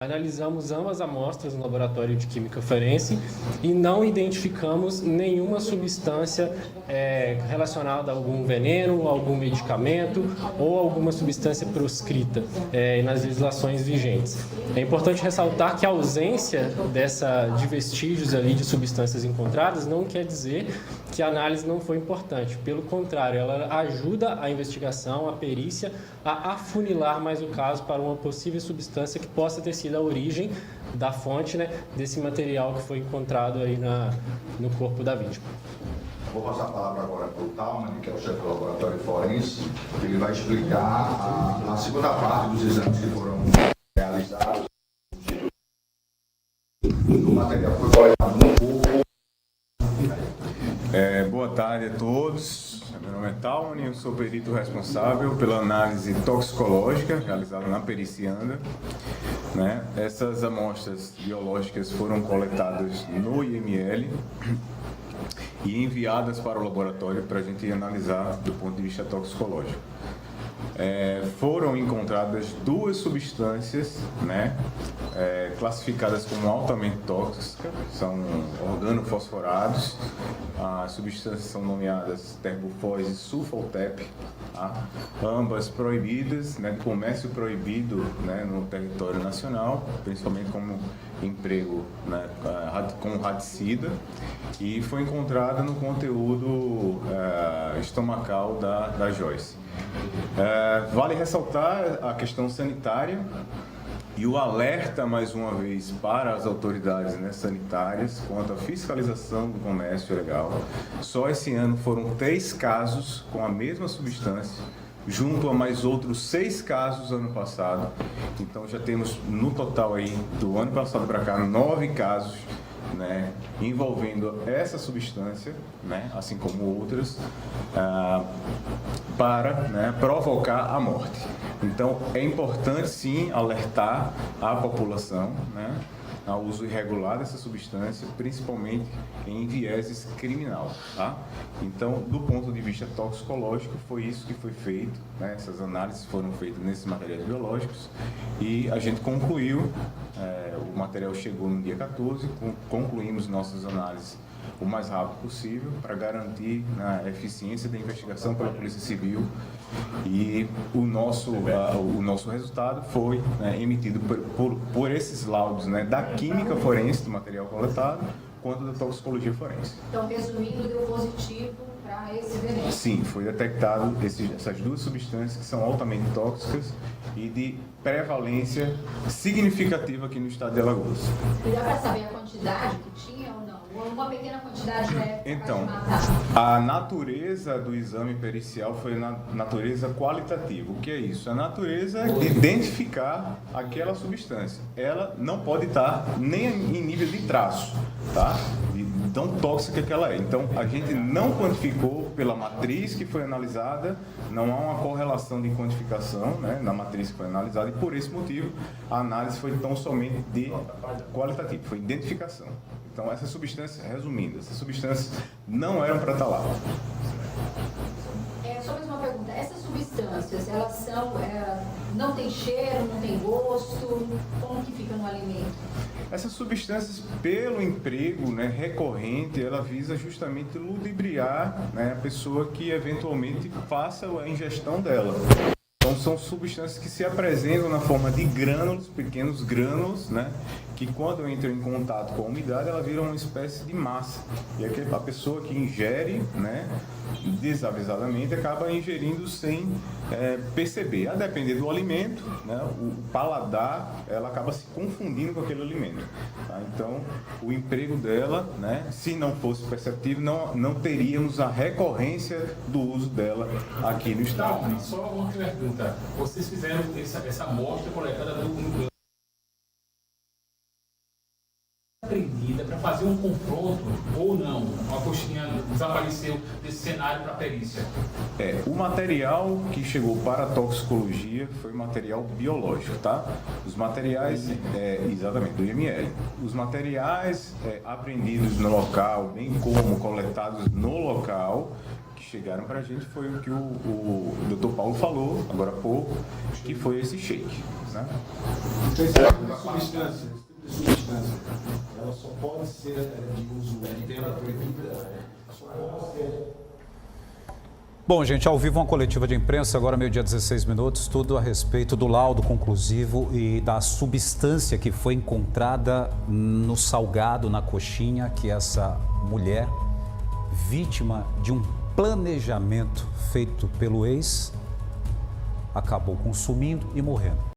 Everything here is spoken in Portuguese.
Analisamos ambas amostras no laboratório de química forense e não identificamos nenhuma substância relacionada a algum veneno, algum medicamento ou alguma substância proscrita nas legislações vigentes. É importante ressaltar que a ausência de vestígios ali de substâncias encontradas não quer dizer que a análise não foi importante. Pelo contrário, ela ajuda a investigação, a perícia, a afunilar mais o caso para uma possível substância que possa ter sido a origem da fonte, né, desse material que foi encontrado aí no corpo da vítima. Vou passar a palavra agora para o Talman, que é o chefe do laboratório forense, que ele vai explicar a segunda parte dos exames que foram realizados. O material foi coletado no corpo. Boa tarde a todos. Meu nome é Talman, eu sou perito responsável pela análise toxicológica realizada na pericianda. Essas amostras biológicas foram coletadas no IML e enviadas para o laboratório para a gente analisar do ponto de vista toxicológico. Foram encontradas duas substâncias, classificadas como altamente tóxicas, são organofosforados. As substâncias são nomeadas terbufós e sulfoltep, tá? Ambas proibidas, de comércio proibido, no território nacional, principalmente como emprego, com raticida, e foi encontrada no conteúdo estomacal da Joyce. Vale ressaltar a questão sanitária e o alerta, mais uma vez, para as autoridades sanitárias quanto à fiscalização do comércio ilegal. Só esse ano foram 3 casos com a mesma substância, junto a mais outros 6 casos ano passado. Então já temos no total aí, do ano passado para cá, 9 casos envolvendo essa substância, assim como outras, para provocar a morte. Então é importante sim alertar a população ao uso irregular dessa substância, principalmente em vieses criminal, tá? Então, do ponto de vista toxicológico, foi isso que foi feito, essas análises foram feitas nesses materiais biológicos e a gente concluiu, o material chegou no dia 14, concluímos nossas análises o mais rápido possível para garantir a eficiência da investigação pela Polícia Civil, e o nosso resultado foi emitido por esses laudos da química forense do material coletado quanto da toxicologia forense. Então, resumindo, deu positivo para esse veneno? Sim, foi detectado essas duas substâncias que são altamente tóxicas e de prevalência significativa aqui no estado de Alagoas. E dá para saber a quantidade que tinha ou não? Ou uma pequena quantidade é então, capaz de matar? A natureza do exame pericial foi na natureza qualitativa. O que é isso? A natureza é identificar aquela substância. Ela não pode estar nem em nível de traço, tá? De tão tóxica que ela é. Então, a gente não quantificou pela matriz que foi analisada, não há uma correlação de quantificação na matriz que foi analisada, e por esse motivo a análise foi tão somente de qualitativo, foi identificação. Então, essas substâncias, resumindo, essas substâncias não eram para estar lá. Só mais uma pergunta. Essas substâncias, elas são, não tem cheiro, não tem gosto? Como que fica no alimento? Essas substâncias, pelo emprego recorrente, ela visa justamente ludibriar a pessoa que eventualmente faça a ingestão dela. Então, são substâncias que se apresentam na forma de grânulos, pequenos grânulos, que quando entram em contato com a umidade, ela vira uma espécie de massa. E a pessoa que ingere, desavisadamente, acaba ingerindo sem perceber. A depender do alimento, o paladar, ela acaba se confundindo com aquele alimento. Tá? Então, o emprego dela, se não fosse perceptível, não teríamos a recorrência do uso dela aqui no estado. Não, só uma pergunta. Vocês fizeram essa amostra coletada do apreendida para fazer um confronto ou não? A coxinha desapareceu desse cenário para a perícia? O material que chegou para a toxicologia foi material biológico, tá? Os materiais, exatamente, do IML. Os materiais apreendidos no local, bem como coletados no local, que chegaram para a gente foi o que o Dr. Paulo falou agora há pouco, que foi esse shake, né? Substância, ela só pode ser de uso de venda proibida, só pode ser... Bom, gente, ao vivo uma coletiva de imprensa, agora meio-dia 16 minutos, tudo a respeito do laudo conclusivo e da substância que foi encontrada no salgado, na coxinha, que essa mulher, vítima de um planejamento feito pelo ex, acabou consumindo e morrendo.